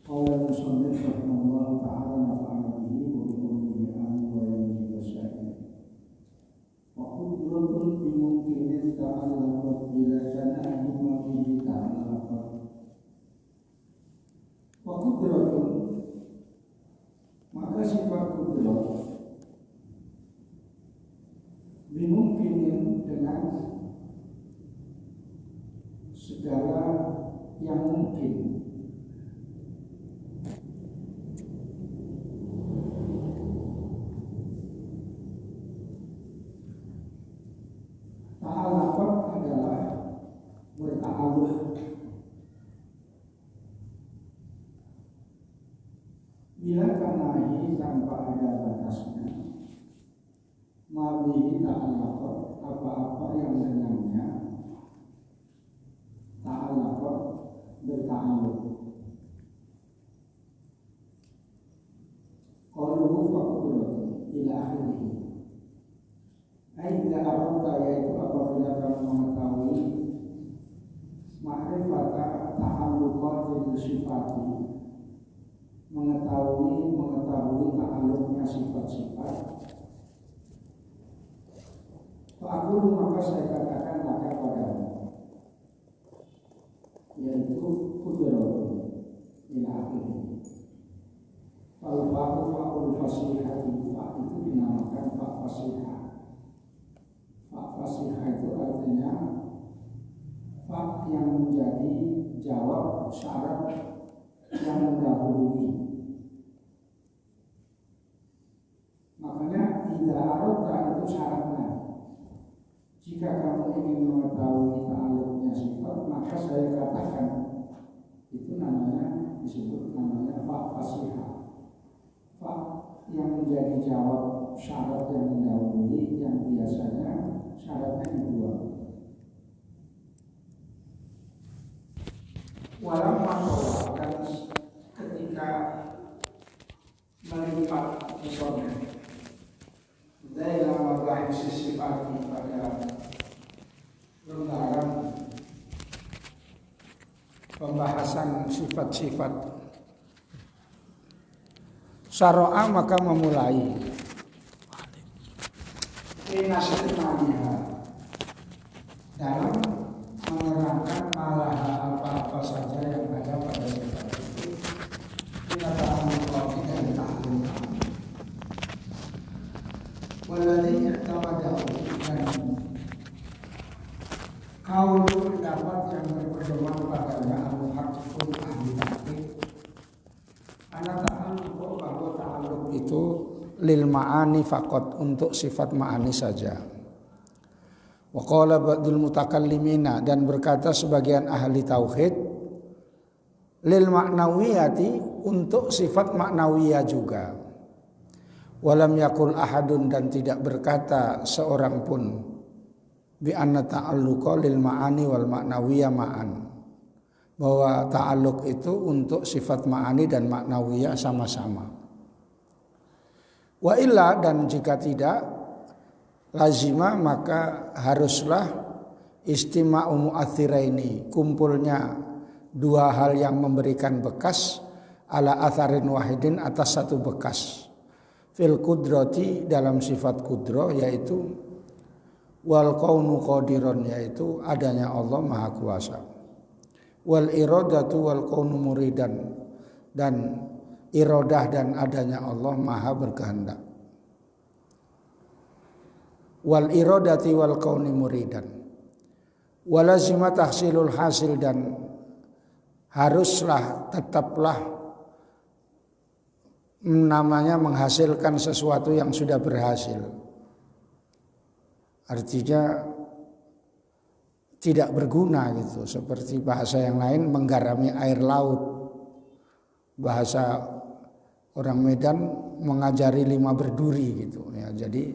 Qala musannif rahimahullah ta'ala nafa'ana bihi wa bi ummihi amin wa yawmi wasya'in. Wa qudratun bimungkinin ta'allaqat bila janahi ma bihi ta'allaqat. Wa qudratun, maka sifat qudrat bimungkinin dengan segala yang mungkin. Ta'alaqat adalah berta'alluq. Bila kanahi tanpa ada batasnya, mabihi ta'alaqat, apa-apa yang dengannya ta'alaqat berta'alluq. Qaluhu faqudratun ila akhirih. Aida arata, yaitu apabila kamu mengetahui ma'rifata ta'alluqatil sifati, mengetahui ta'alluqnya sifat-sifat. Fa'akulu, maka saya katakan maka padamu, yaitu qudratun ila akhirih. Kalau fa'ul fasihati, fa' itu dinamakan fa' fasihah. Fa' fasihah itu artinya fa' yang menjadi jawab syarat yang mendahului. Makanya idza aradta itu syaratnya. Jika kamu ingin mengetahui ta'alluqnya sifat, maka saya katakan itu namanya, disebut namanya fa' fasihah. Fa' yang menjadi jawab syarat yang mendahului, yang biasanya syaratnya dua. Walau masalah, dan ketika melipat misalnya dalam bahasa sifat pada lembaran pembahasan sifat-sifat syara'a, maka memulai minastimaniha, dalam menerangkan malaha apa-apa saja yang ada pada sifat itu, kita ta'alluq dan ta'alluq. Waladhi i'tamadahu, dan kaul pendapat yang berpedoman padanya al-muhaqqiqun ahli tahqiq, ana ta'alluq, bahwa ta'alluq itu lil ma'ani faqat, untuk sifat ma'ani saja. Wa qala ba'dul mutakallimina, dan berkata sebagian ahli tauhid, lil ma'nawiyati, untuk sifat ma'nawiyah juga. Walam yakul ahadun, dan tidak berkata seorang pun, bi anna ta'alluqa lil ma'ani wal ma'nawiyah ma'an, bahwa ta'alluq itu untuk sifat ma'ani dan ma'nawiyah sama-sama. Wa illa, dan jika tidak, lazima, maka haruslah istima'u mu'athiraini, kumpulnya dua hal yang memberikan bekas, ala atharin wahidin, atas satu bekas, fil qudrati, dalam sifat qudro, yaitu wal kaunu qadiron, yaitu adanya Allah maha kuasa, wal iradatu wal kaunu muridan, dan iradah dan adanya Allah maha berkehendak. Wal iradati wal kauni muridan. Walazima tahsilul hasil, dan haruslah, tetaplah namanya menghasilkan sesuatu yang sudah berhasil. Artinya tidak berguna gitu, seperti bahasa yang lain menggarami air laut. Bahasa orang Medan mengajari 5 berduri gitu ya, jadi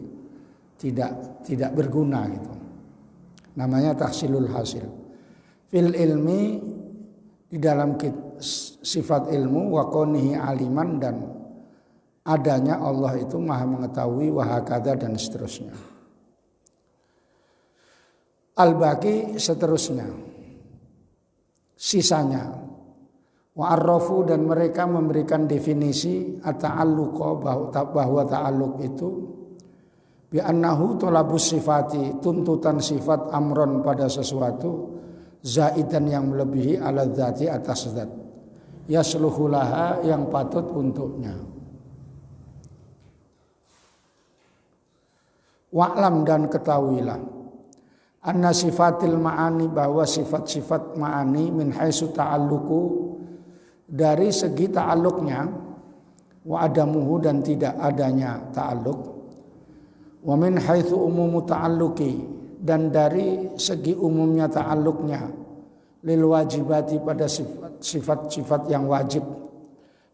tidak berguna gitu. Namanya tahsilul hasil. Fil ilmi, di dalam sifat ilmu, wa kaunihi aliman, dan adanya Allah itu maha mengetahui, wa hakadha, dan seterusnya. Al-Baqi, seterusnya. sisanya. Wa arrafu dan mereka memberikan definisi at-ta'alluq bahwa ta'alluq itu bi annahu talabus sifati, tuntutan sifat amron pada sesuatu zaidan yang melebihi ala dzati atas zat yasluhu laha yang patut untuknya. Wa'lam dan ketahuilah anna sifatil ma'ani bahwa sifat-sifat ma'ani min haitsu ta'alluqu dari segi ta'alluqnya wa adamuhu dan tidak adanya ta'alluq wa min haitsu umumu ta'alluqi dan dari segi umumnya ta'alluqnya lil wajibati pada sifat-sifat yang wajib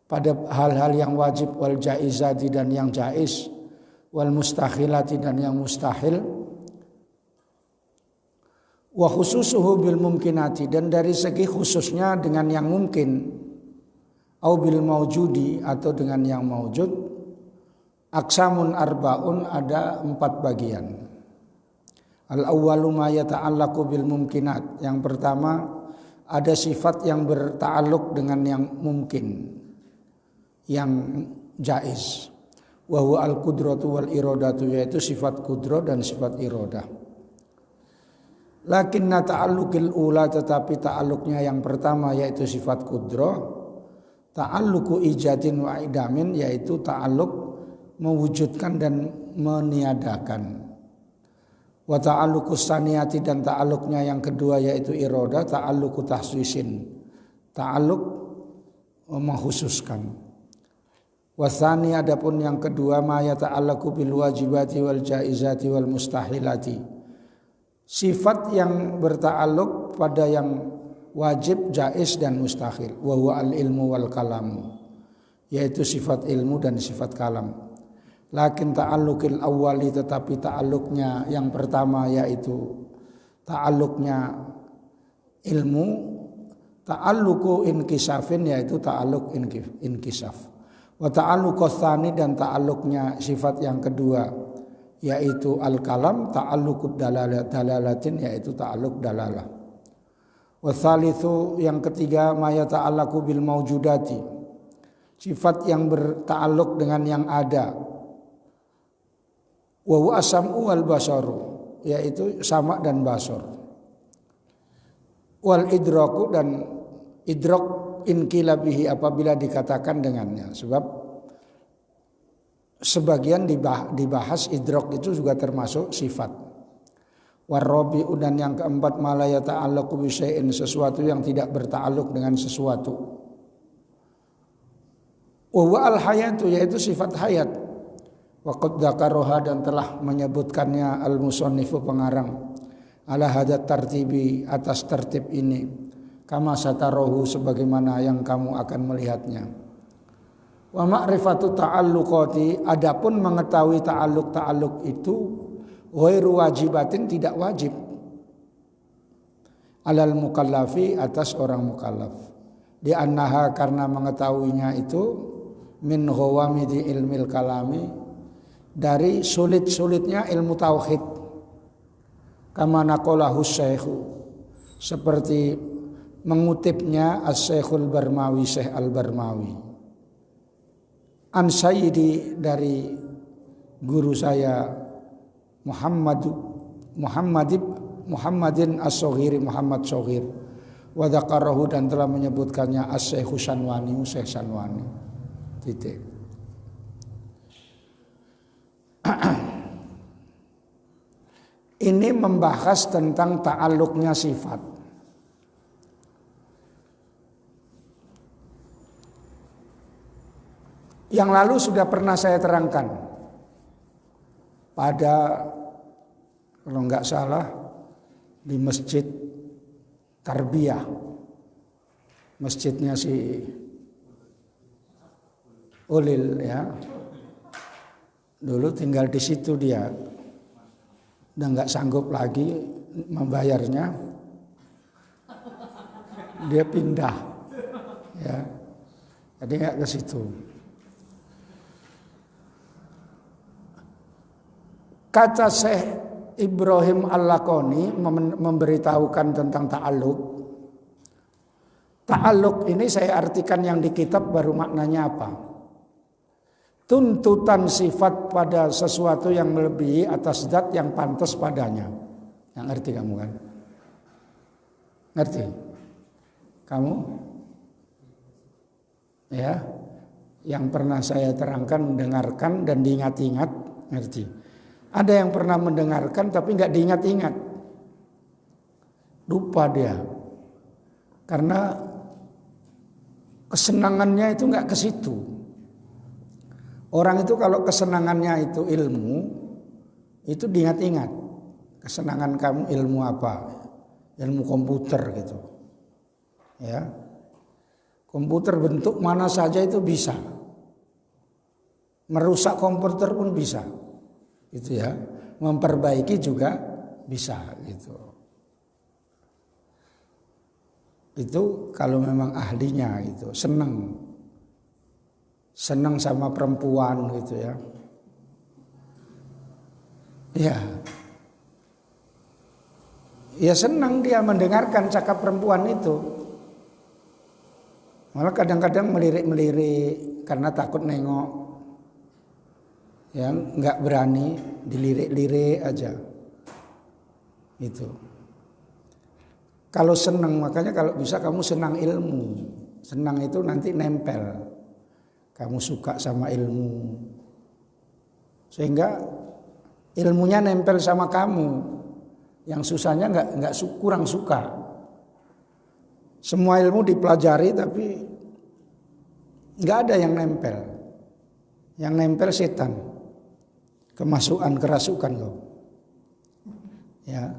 pada hal-hal yang wajib wal jaizati dan yang jaiz wal mustahilati dan yang mustahil wa khususuhu bil mumkinati dan dari segi khususnya dengan yang mungkin au bil maujudi atau dengan yang maujud aksamun arbaun ada 4 bagian. Al awwalu ma yata'allaqu bil mumkinat. Yang pertama ada sifat yang berta'alluq dengan yang mungkin yang jaiz. Wa huwa al qudratu wal iradatu yaitu sifat qudrah dan sifat iradah. Lakinna ta'alluqil ula tetapi ta'alluqnya yang pertama yaitu sifat qudrah ta'alluqu ijadin wa idamin yaitu ta'alluq mewujudkan dan meniadakan. Wa ta'alluqus saniyati dan ta'alluqnya yang kedua yaitu iroda ta'alluqu tahsisin. Ta'alluq mengkhususkan. Wa tsani adapun yang kedua ma ya ta'allaqu bil wajibati wal jaizati wal mustahilati. Sifat yang berta'alluq pada yang wajib, jaiz dan mustahil. Wa huwa al-ilmu wal kalam. Yaitu sifat ilmu dan sifat kalam. Lakin ta'alluqil awwali tetapi ta'alluqnya yang pertama yaitu ta'alluqnya ilmu, ta'alluqu inkisafin yaitu ta'alluq inkisaf. Wa ta'alluqus tsani dan ta'alluqnya sifat yang kedua yaitu al-kalam, ta'alluqud dalalatin yaitu ta'alluq dalalah. Watsalitsu yang ketiga maya ta'allaqu bil maujudati. Sifat yang berta'alluq dengan yang ada. Wa huwa as-sam'u wal basaru yaitu sama dan basar. Wal idraku dan idrak inkila bihi apabila dikatakan dengannya. Sebab sebagian dibahas idrak itu juga termasuk sifat. Warrabi'u dan yang keempat malaya ta'allaqu bi syai'in sesuatu yang tidak berta'alluq dengan sesuatu. Wa huwa al-hayatu yaitu sifat hayat. Wa qad dzakaraha dan telah menyebutkannya al-musannifu pengarang ala hadat tartibi atas tertib ini kama satarahu sebagaimana yang kamu akan melihatnya. Wa ma'rifatu ta'alluqati adapun mengetahui ta'alluq itu ghairu wajibatin tidak wajib alal mukallafi atas orang mukallaf di annaha karena mengetahuinya itu min ghawamidi ilmil kalami dari sulit-sulitnya ilmu tauhid kama naqalahu syekhu seperti mengutipnya as-Syekhul Barmawi Syekh Al-Barmawi an sayyidi dari guru saya Muhammadin as-Soghiri Muhammad Soghir wa dzakarahu dan telah menyebutkannya as-Syekh Sanwani Syekh Sanwani titik. Ini membahas tentang ta'alluqnya sifat. Yang lalu sudah pernah saya terangkan pada kalau enggak salah di Masjid Tarbiyah, masjidnya si Ulil ya. Dulu tinggal di situ dia, udah enggak sanggup lagi membayarnya, dia pindah, ya. Jadi enggak ke situ. Kata Syekh Ibrahim Al-Laqani memberitahukan tentang ta'alluq. Ta'alluq ini saya artikan yang di kitab baru maknanya apa? Tuntutan sifat pada sesuatu yang melebihi atas zat yang pantas padanya. Yang ngerti kamu kan? Ngerti? Kamu? Ya, yang pernah saya terangkan, mendengarkan dan diingat-ingat, ngerti? Ada yang pernah mendengarkan tapi nggak diingat-ingat, lupa dia, karena kesenangannya itu nggak ke situ. Orang itu kalau kesenangannya itu ilmu, itu diingat-ingat. Kesenangan kamu ilmu apa? Ilmu komputer gitu, ya. Komputer bentuk mana saja itu bisa. Merusak komputer pun bisa. Gitu ya. Memperbaiki juga bisa gitu. Itu kalau memang ahlinya gitu, senang. Senang sama perempuan gitu ya. Ya. Ya senang dia mendengarkan cakap perempuan itu. Malah kadang-kadang melirik-melirik karena takut nengok. Ya, nggak berani, dilirik-lirik aja. Itu. Kalau senang, makanya kalau bisa kamu senang ilmu. Senang itu nanti nempel. Kamu suka sama ilmu. Sehingga ilmunya nempel sama kamu. Yang susahnya nggak kurang suka. Semua ilmu dipelajari tapi nggak ada yang nempel. Yang nempel setan, kerasukan kau. Ya,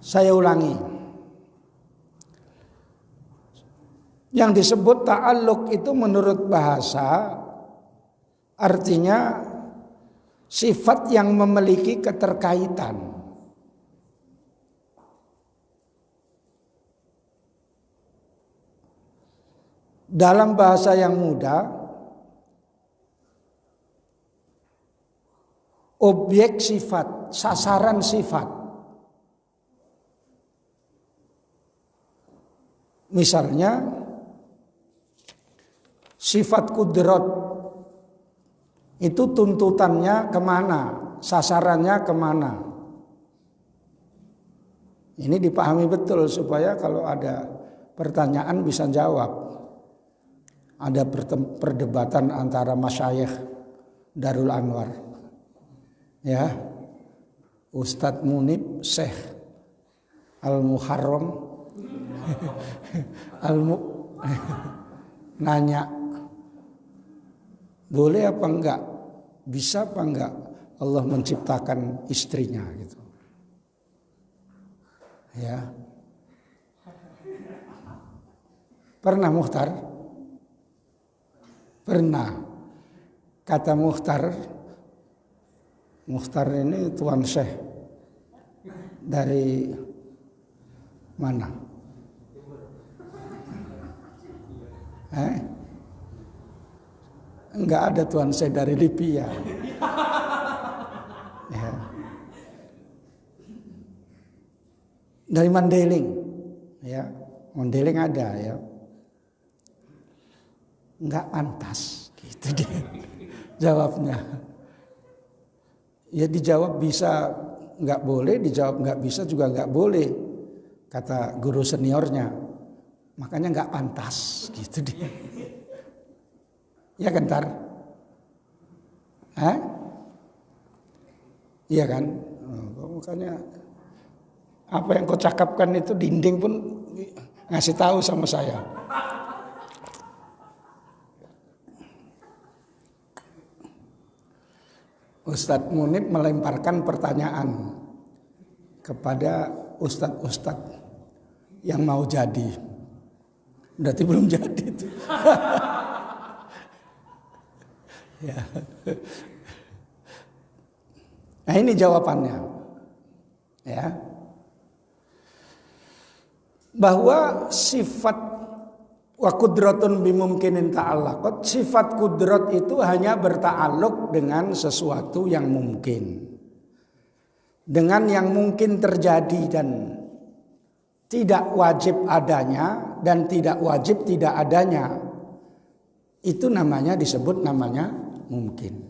saya ulangi. Yang disebut ta'alluq itu menurut bahasa artinya sifat yang memiliki keterkaitan. Dalam bahasa yang mudah, objek sifat, sasaran sifat. Misalnya, sifat kudrat itu tuntutannya kemana, sasarannya kemana. Ini dipahami betul supaya kalau ada pertanyaan bisa jawab. Ada perdebatan antara masyayikh Darul Anwar, ya, Ustadz Munib, Syekh Al-Muharram, nanya, boleh apa enggak, bisa apa enggak Allah menciptakan istrinya gitu, ya. Pernah Mukhtar? Pernah. Kata Mukhtar ini Tuan Syekh dari mana? Enggak ada Tuan Syekh dari Libya. Ya. Dari Mandailing, ya. Mandailing ada ya. Enggak pantas gitu dia jawabnya. Ya dijawab bisa enggak boleh, dijawab enggak bisa juga enggak boleh, kata guru seniornya. Makanya enggak pantas gitu dia. Ya kan Tar? Iya kan? Makanya apa yang kau cakapkan itu dinding pun ngasih tahu sama saya. Ustadz Munib melemparkan pertanyaan kepada ustadz-ustadz yang mau jadi. Berarti belum jadi itu. Ya. Nah ini jawabannya. Ya. Bahwa sifat wa kudratun bimumkinin ta'allaqat, sifat kudrat itu hanya berta'alluq dengan sesuatu yang mungkin, dengan yang mungkin terjadi dan tidak wajib adanya dan tidak wajib tidak adanya, itu namanya disebut namanya mungkin.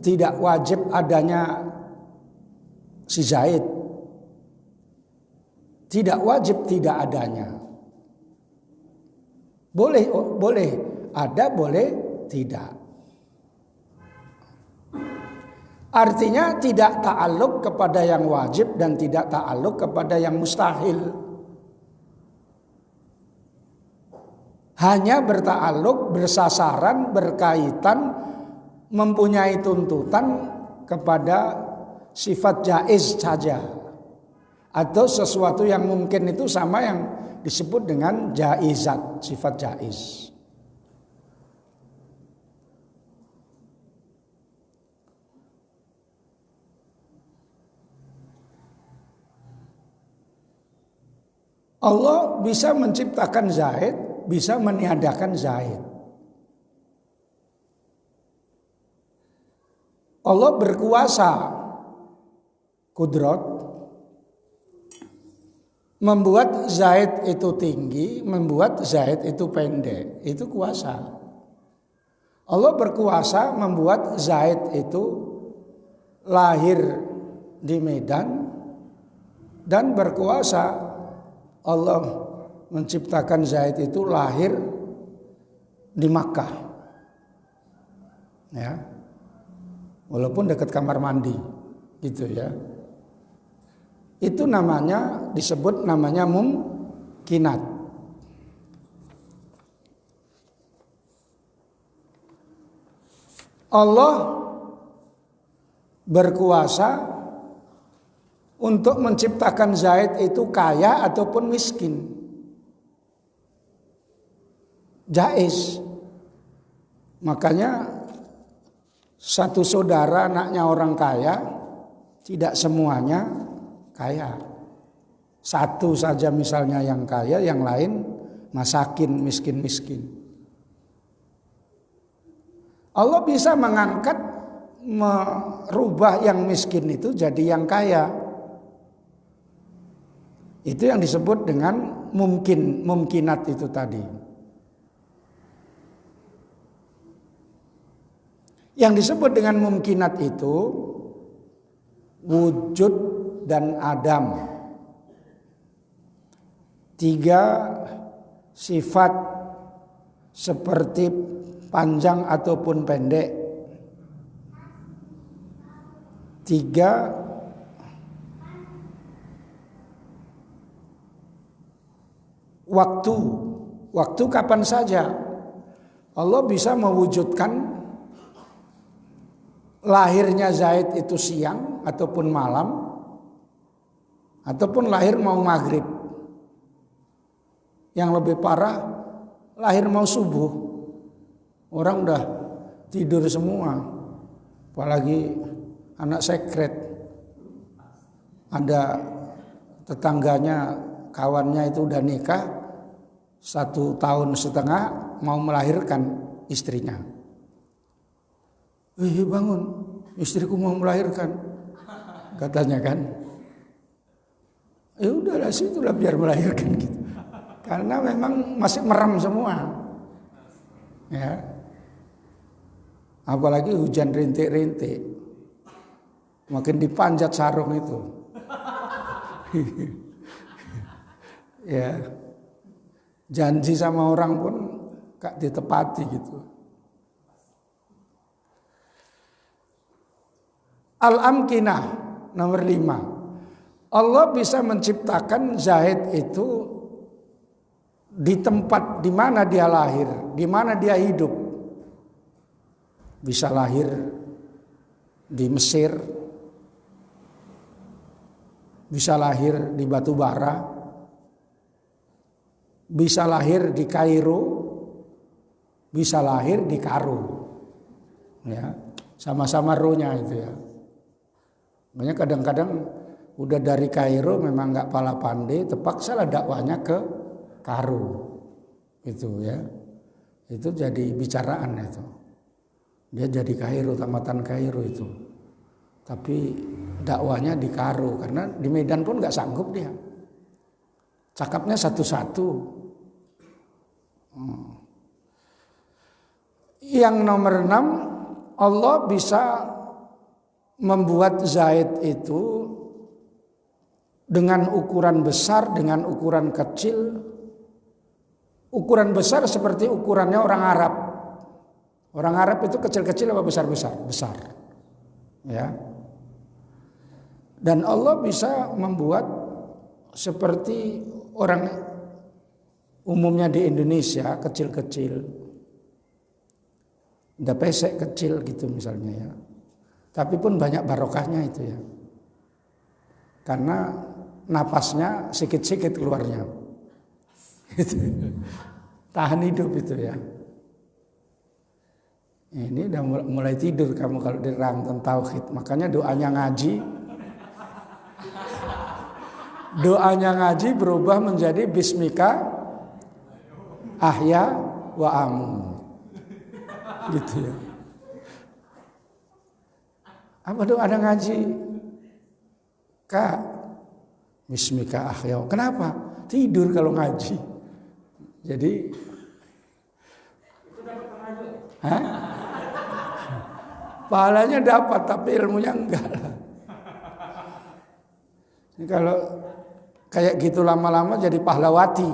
Tidak wajib adanya si Zaid, tidak wajib tidak adanya. Boleh ada, boleh tidak. Artinya tidak ta'alluq kepada yang wajib dan tidak ta'alluq kepada yang mustahil. Hanya berta'alluq, bersasaran, berkaitan, mempunyai tuntutan kepada sifat jaiz saja. Atau sesuatu yang mungkin itu sama yang disebut dengan jaizat, sifat jaiz. Allah bisa menciptakan Zaid, bisa meniadakan Zaid. Allah berkuasa kudrat, membuat Zaid itu tinggi, membuat Zaid itu pendek. Itu kuasa. Allah berkuasa membuat Zaid itu lahir di Medan, dan berkuasa Allah menciptakan Zaid itu lahir di Makkah. Ya. Walaupun dekat kamar mandi gitu ya. Itu namanya disebut namanya mumkinat. Allah berkuasa untuk menciptakan Zaid itu kaya ataupun miskin. Jaiz. Makanya satu saudara anaknya orang kaya, tidak semuanya kaya. Satu saja misalnya yang kaya, yang lain masakin, miskin-miskin. Allah bisa mengangkat, merubah yang miskin itu jadi yang kaya. Itu yang disebut dengan mumkinat itu tadi. Yang disebut dengan mumkinat itu wujud dan adam. 3 sifat seperti panjang ataupun pendek. 3 waktu kapan saja Allah bisa mewujudkan lahirnya Zaid itu siang ataupun malam, ataupun lahir mau maghrib. Yang lebih parah lahir mau subuh, orang udah tidur semua, apalagi anak sekret. Ada tetangganya, kawannya itu udah nikah 1,5 tahun mau melahirkan istrinya. Bangun, istriku mau melahirkan, katanya kan. Ya udahlah, situlah biar melahirkan gitu. Karena memang masih merem semua. Ya. Apalagi hujan rintik-rintik. Makin dipanjat sarung itu. Ya. Janji sama orang pun gak ditepati gitu. Al-amkinah nomor 5. Allah bisa menciptakan Zaid itu di tempat di mana dia lahir, di mana dia hidup. Bisa lahir di Mesir, bisa lahir di batu bara, bisa lahir di Kairo, bisa lahir di Karo. Ya, sama-sama rohnya itu ya. Makanya kadang-kadang udah dari Kairo memang nggak pala pandai, terpaksa lah dakwanya ke Karo, itu ya. Itu jadi bicaraan itu. Dia jadi Kairo, tamatan Kairo itu. Tapi dakwanya di Karo karena di Medan pun nggak sanggup dia. Cakapnya satu-satu. Yang nomor 6, Allah bisa membuat Zaid itu dengan ukuran besar, dengan ukuran kecil. Ukuran besar seperti ukurannya orang Arab. Orang Arab itu kecil-kecil apa besar-besar? Besar. Ya. Dan Allah bisa membuat seperti orang umumnya di Indonesia kecil-kecil. Udah pesek kecil gitu misalnya ya. Tapi pun banyak barokahnya itu ya. Karena napasnya sikit-sikit keluarnya. Gitu. Tahan hidup itu ya. Ini udah mulai tidur kamu kalau dirangkum tauhid. Makanya doanya ngaji. Doanya ngaji berubah menjadi bismika ahya wa amut. Gitu ya. Apa doa ada ngaji? Kak, bismika ahya. Kenapa? Tidur kalau ngaji. Jadi pahalanya dapat tapi ilmunya enggak. Ini kalau kayak gitu lama-lama jadi pahlawati.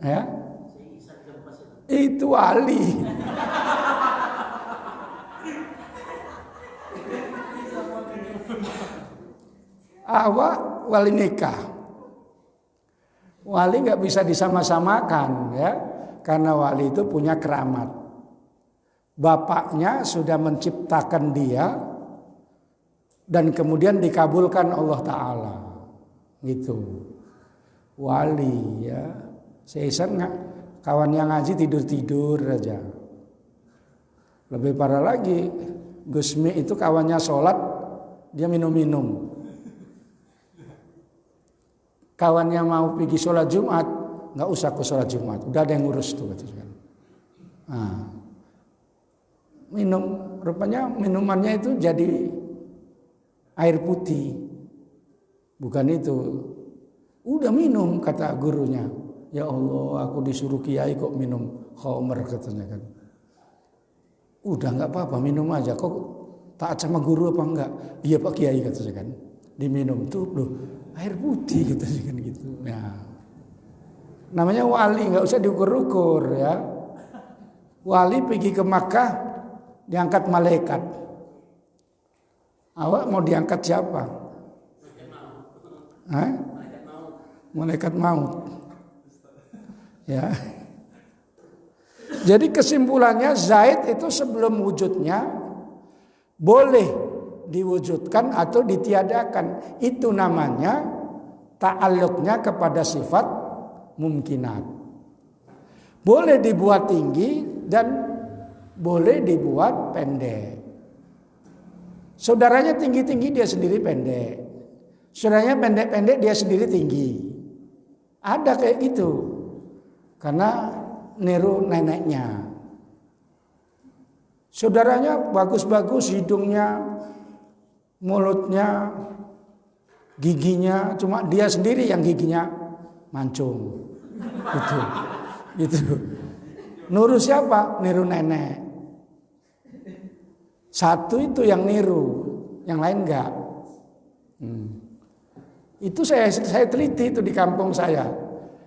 Ya? Itu wali. Awak wali nikah. Wali nggak bisa disama-samakan ya, karena wali itu punya keramat. Bapaknya sudah menciptakan dia dan kemudian dikabulkan Allah Ta'ala. Gitu. Wali ya. Seisan nggak kawan yang ngaji tidur-tidur aja. Lebih parah lagi, Gusmi itu kawannya sholat, dia minum-minum. Kawan yang mau pergi sholat Jumat, nggak usah ke sholat Jumat, udah ada yang ngurus tuh katanya. Nah, minum, rupanya minumannya itu jadi air putih, bukan itu. Udah minum kata gurunya, ya Allah, aku disuruh kiai kok minum khamr katanya kan. Udah nggak apa-apa, minum aja. Kok taat sama guru apa enggak? Iya Pak Kiai katanya kan. Diminum tuh, loh, air putih katanya kan gitu. Nah, namanya wali, nggak usah diukur-ukur ya. Wali pergi ke Makkah diangkat malaikat. Awak mau diangkat siapa? Hah? Malaikat maut. Ya. Jadi kesimpulannya Zaid itu sebelum wujudnya boleh diwujudkan atau ditiadakan. Itu namanya ta'alluqnya kepada sifat mumkinat. Boleh dibuat tinggi dan boleh dibuat pendek. Saudaranya tinggi-tinggi dia sendiri pendek. Saudaranya pendek-pendek dia sendiri tinggi. Ada kayak gitu. Karena niru neneknya. Saudaranya bagus-bagus hidungnya, mulutnya, giginya, cuma dia sendiri yang giginya mancung. Gitu. Gitu. Niru siapa? Niru nenek. Satu itu yang niru, yang lain enggak. Itu saya teliti itu di kampung saya.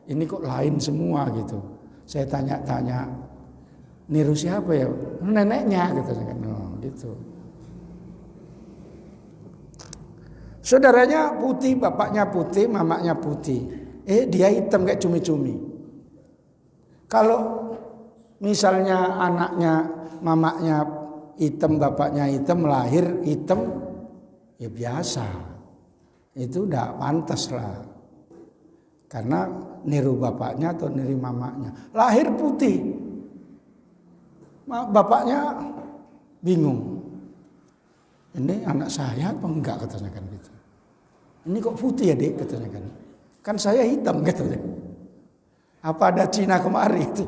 Ini kok lain semua gitu. Saya tanya-tanya, niru siapa ya? Neneknya gitu kan. Oh, gitu. Saudaranya putih, bapaknya putih, mamanya putih. Dia hitam kayak cumi-cumi. Kalau misalnya anaknya, mamanya hitam, bapaknya hitam, lahir hitam, ya biasa. Itu udah pantas lah. Karena niru bapaknya atau niru mamanya. Lahir putih. Bapaknya bingung. Ini anak saya apa enggak katanya kan gitu. Ini kok putih ya Dek katanya kan. Kan saya hitam katanya. Apa ada Cina kemari itu?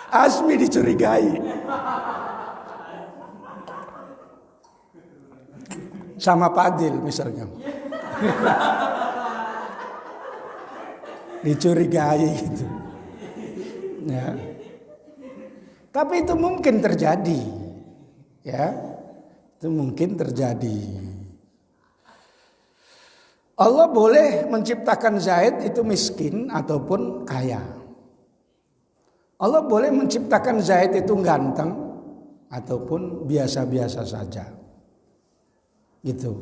Asmi dicurigai. sama Pak Adil misalnya. Dicurigai gitu. Ya. Tapi itu mungkin terjadi. Ya. Itu mungkin terjadi. Allah boleh menciptakan Zaid itu miskin ataupun kaya. Allah boleh menciptakan Zaid itu ganteng ataupun biasa-biasa saja. Gitu.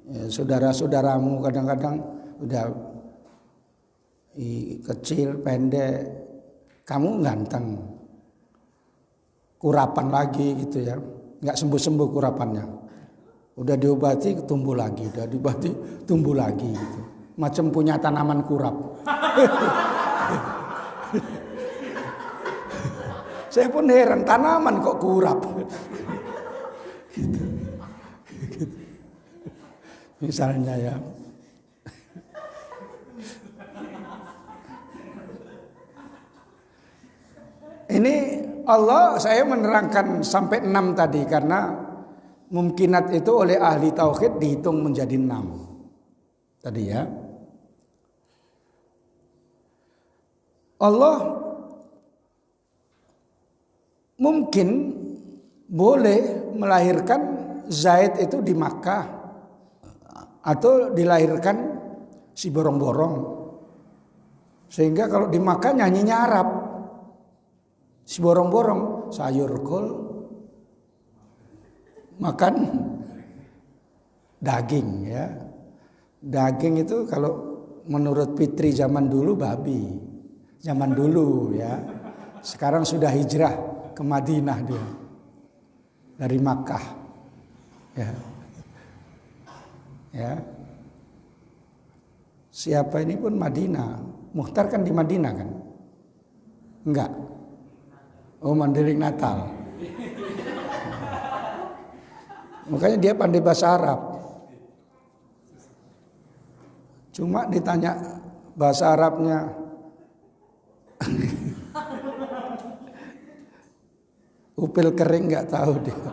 Ya, saudara-saudaramu kadang-kadang udah kecil, pendek, kamu ganteng, kurapan lagi gitu ya, nggak sembuh-sembuh kurapannya, udah diobati tumbuh lagi, udah diobati tumbuh lagi gitu, macam punya tanaman kurap. Saya pun heran, tanaman kok kurap. Gitu. Misalnya ya. Ini Allah saya menerangkan sampai 6 tadi karena mungkinat itu oleh ahli tauhid dihitung menjadi 6 tadi ya. Allah mungkin boleh melahirkan Zaid itu di Makkah atau dilahirkan si borong-borong, sehingga kalau di Makkah nyanyinya Arab. Si borong-borong sayur kol makan daging ya. Daging itu kalau menurut Fitri zaman dulu babi. Zaman dulu ya. Sekarang sudah hijrah ke Madinah dia. Dari Makkah. Ya. Ya. Siapa ini pun Madinah. Mukhtar kan di Madinah kan? Enggak. Oh, Mandailing Natal. Makanya dia pandai bahasa Arab. Cuma ditanya bahasa Arabnya upil kering nggak tahu dia.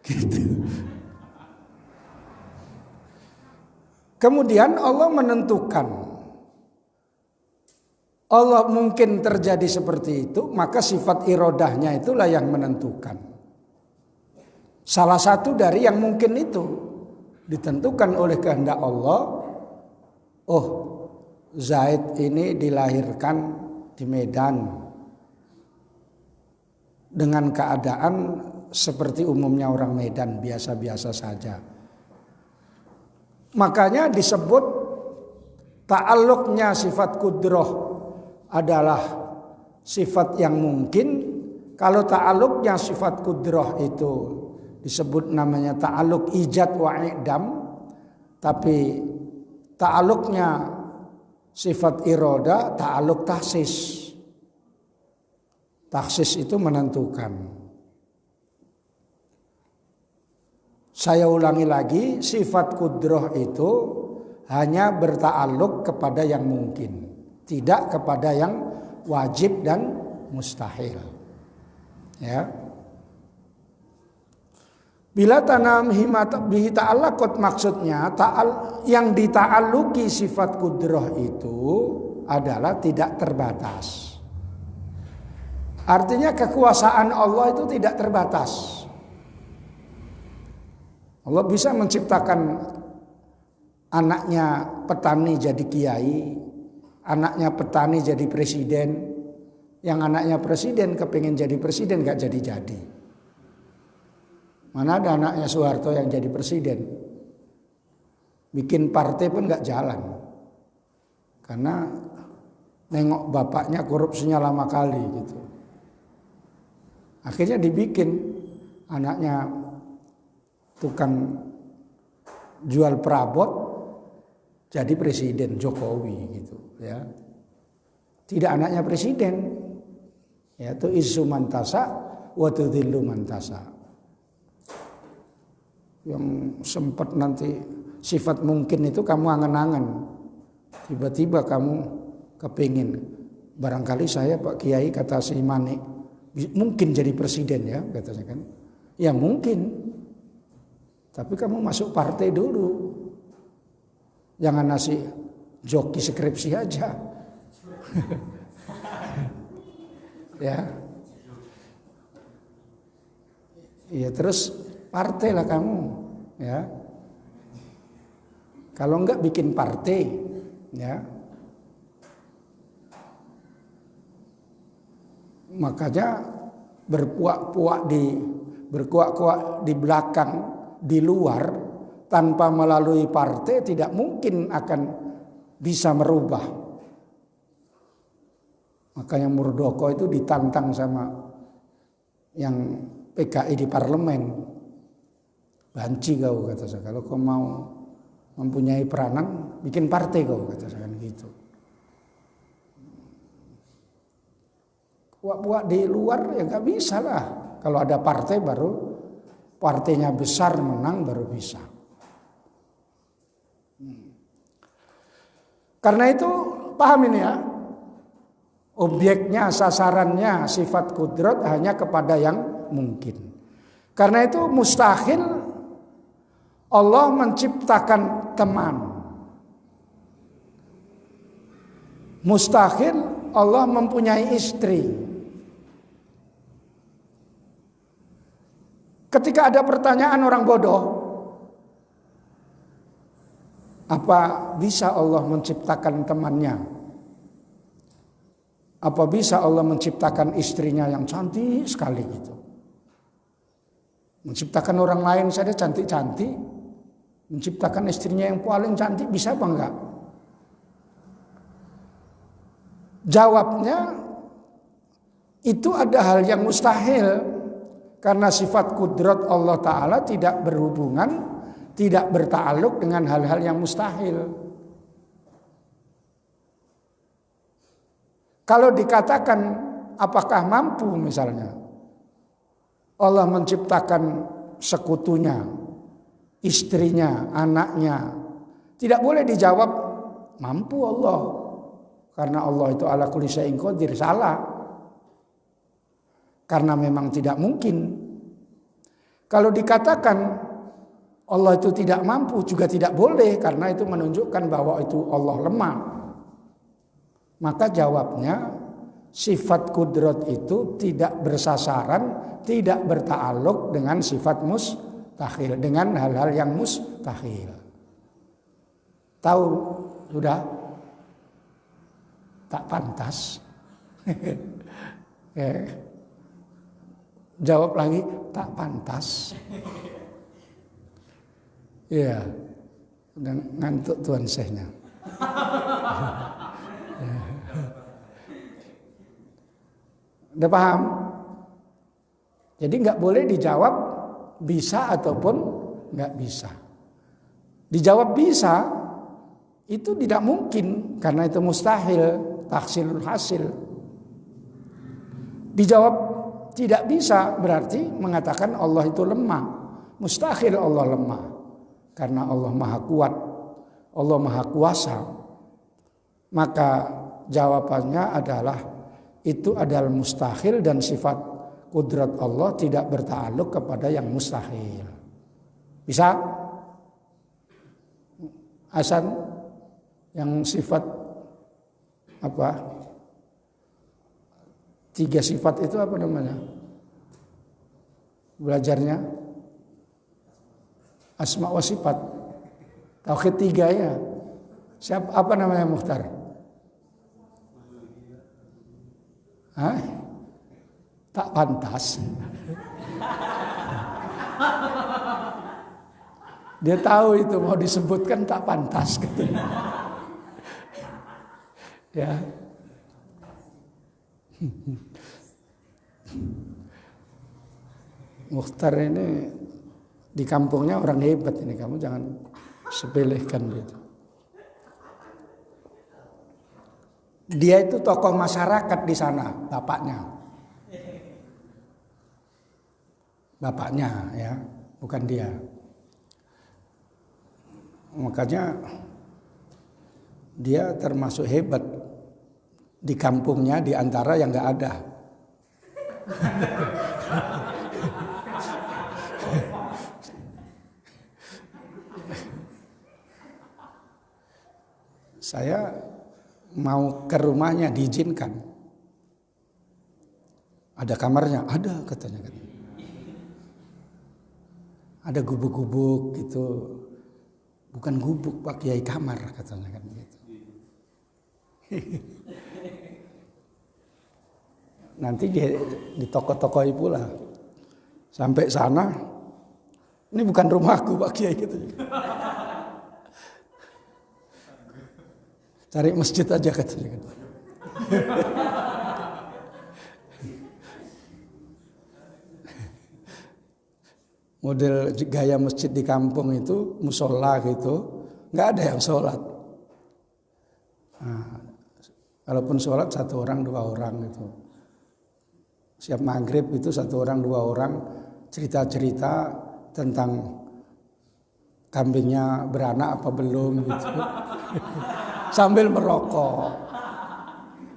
Gitu. Kemudian Allah menentukan. Allah mungkin terjadi seperti itu, maka sifat irodahnya itulah yang menentukan. Salah satu dari yang mungkin itu ditentukan oleh kehendak Allah. Oh, Zaid ini dilahirkan di Medan dengan keadaan seperti umumnya orang Medan, biasa-biasa saja. Makanya disebut ta'alluqnya sifat kudroh adalah sifat yang mungkin. Kalau ta'alluqnya sifat kudroh itu disebut namanya ta'alluq ijad wa i'dam. Tapi ta'alluqnya sifat iroda ta'alluq tahsis. Tahsis itu menentukan. Saya ulangi lagi, sifat kudroh itu hanya berta'alluq kepada yang mungkin, tidak kepada yang wajib dan mustahil. Ya. Bila tanam himat bihi ta'allaqat, maksudnya yang dita'alluqi sifat kudroh itu adalah tidak terbatas. Artinya kekuasaan Allah itu tidak terbatas. Allah bisa menciptakan anaknya petani jadi kiai, anaknya petani jadi presiden, yang anaknya presiden kepingin jadi presiden gak jadi-jadi. Mana ada anaknya Soeharto yang jadi presiden, bikin partai pun gak jalan, karena nengok bapaknya korupsinya lama kali gitu. Akhirnya dibikin anaknya tukang jual perabot jadi presiden, Jokowi gitu ya. Tidak anaknya presiden, yaitu izzu man tasa wa tudhillu man tasa. Yang sempat nanti sifat mungkin itu kamu angan-angan, tiba-tiba kamu kepingin, barangkali saya Pak Kiai kata si Manik mungkin jadi presiden ya katanya kan. Ya mungkin. Tapi kamu masuk partai dulu. Jangan nasi joki skripsi aja. Ya. Iya terus partai lah kamu, ya. Kalau enggak bikin partai, ya. Makanya berkuak-kuak di belakang, di luar tanpa melalui partai tidak mungkin akan bisa merubah. Makanya Muldoko itu ditantang sama yang PKI di parlemen. Banci kau kata saya, kalau kau mau mempunyai peranan bikin partai kau kata saya kan gitu. Buat di luar ya nggak bisa lah. Kalau ada partai baru partainya besar menang baru bisa. Karena itu paham ini ya. Objeknya, sasarannya, sifat kudrat hanya kepada yang mungkin. Karena itu mustahil Allah menciptakan teman. Mustahil Allah mempunyai istri. Ketika ada pertanyaan orang bodoh, apa bisa Allah menciptakan temannya? Apa bisa Allah menciptakan istrinya yang cantik sekali gitu? Menciptakan orang lain saja cantik-cantik, menciptakan istrinya yang paling cantik bisa apa enggak? Jawabnya itu ada hal yang mustahil karena sifat kudrat Allah Ta'ala tidak berhubungan, tidak bertakluk dengan hal-hal yang mustahil. Kalau dikatakan apakah mampu misalnya Allah menciptakan sekutunya, istrinya, anaknya, tidak boleh dijawab mampu Allah. Karena Allah itu ala kulli syai'in qadir, salah. Karena memang tidak mungkin. Kalau dikatakan Allah itu tidak mampu juga tidak boleh karena itu menunjukkan bahwa itu Allah lemah. Maka jawabnya sifat kudrat itu tidak bersasaran, tidak berta'alluq dengan sifat mustahil, dengan hal-hal yang mustahil. Tahu sudah? Tak pantas. Jawab lagi, tak pantas. Iya, dan ngantuk tuan syekhnya. Udah paham? Jadi nggak boleh dijawab bisa ataupun nggak bisa. Dijawab bisa itu tidak mungkin karena itu mustahil, tahsilul hasil. Dijawab tidak bisa berarti mengatakan Allah itu lemah. Mustahil Allah lemah karena Allah maha kuat, Allah maha kuasa. Maka jawabannya adalah itu adalah mustahil dan sifat kudrat Allah tidak bertakluk kepada yang mustahil. Bisa? Hasan yang sifat apa? 3 sifat itu apa namanya? Belajarnya asma wa sifat. Tauhid 3 ya. Siapa apa namanya Mukhtar? Hah? Tak pantas. Dia tahu itu mau disebutkan tak pantas gitu. Ya. Mukhtar ini di kampungnya orang hebat ini, kamu jangan sepelekan gitu. Dia itu tokoh masyarakat di sana, bapaknya. Bapaknya ya, bukan dia. Makanya dia termasuk hebat di kampungnya di antara yang enggak ada. Saya mau ke rumahnya diizinkan. Ada kamarnya? Ada katanya kan. Ada gubuk-gubuk gitu. Bukan gubuk Pak Kiai, kamar katanya kan gitu. Nanti di toko-tokoi pula. Sampai sana, ini bukan rumahku Pak Kiai gitu. Cari masjid aja katanya kan. Model gaya masjid di kampung itu musola gitu, nggak ada yang sholat. Nah, kalaupun sholat 1 orang 2 orang gitu. Siap maghrib itu 1 orang 2 orang cerita-cerita tentang kambingnya beranak apa belum gitu. Sambil merokok.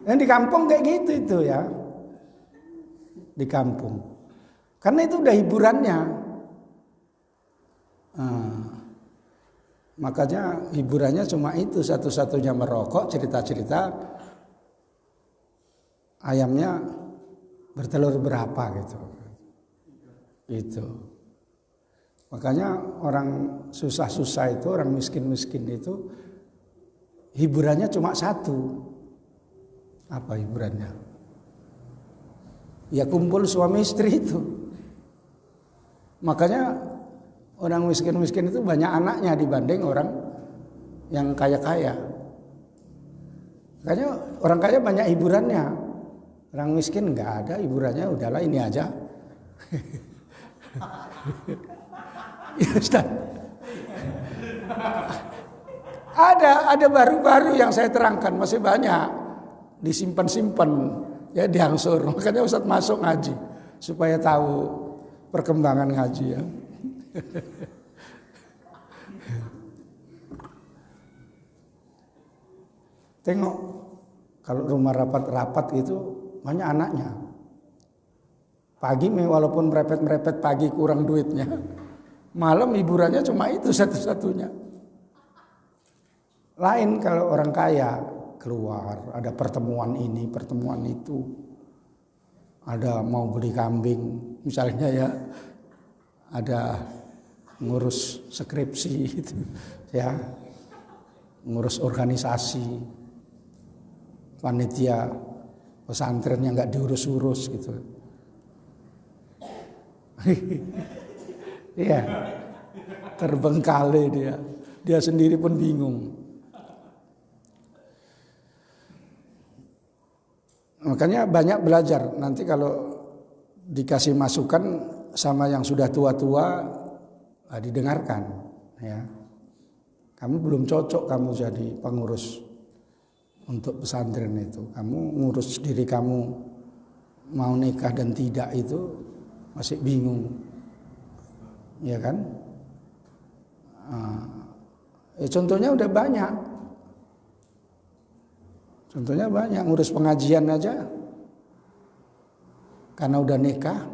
Yang di kampung kayak gitu itu ya. Di kampung. Karena itu udah hiburannya. Makanya hiburannya cuma itu, satu-satunya merokok, cerita-cerita ayamnya bertelur berapa gitu. Gitu. Makanya orang susah-susah itu, orang miskin-miskin itu hiburannya cuma satu. Apa hiburannya? Ya kumpul suami istri itu. Makanya orang miskin-miskin itu banyak anaknya dibanding orang yang kaya-kaya. Makanya orang kaya banyak hiburannya. Orang miskin enggak ada hiburannya, udahlah ini aja. Ya Ustaz. Ada baru-baru yang saya terangkan, masih banyak disimpan-simpan ya diangsur. Makanya Ustaz masuk ngaji supaya tahu perkembangan ngaji ya. Tengok kalau rumah rapat-rapat itu banyak anaknya. Pagi walaupun merepet-merepet pagi kurang duitnya, malam hiburannya cuma itu satu-satunya. Lain kalau orang kaya keluar, ada pertemuan ini, pertemuan itu. Ada mau beli kambing, misalnya ya. Ada ngurus skripsi gitu, ya. Ngurus organisasi. Panitia pesantren yang enggak diurus-urus gitu. Iya. Terbengkalai dia. Dia sendiri pun bingung. Makanya banyak belajar. Nanti kalau dikasih masukan sama yang sudah tua-tua, didengarkan. Ya, kamu belum cocok kamu jadi pengurus untuk pesantren itu. Kamu ngurus diri kamu mau nikah dan tidak itu masih bingung, ya kan? Contohnya udah banyak. Contohnya banyak, ngurus pengajian aja karena udah nikah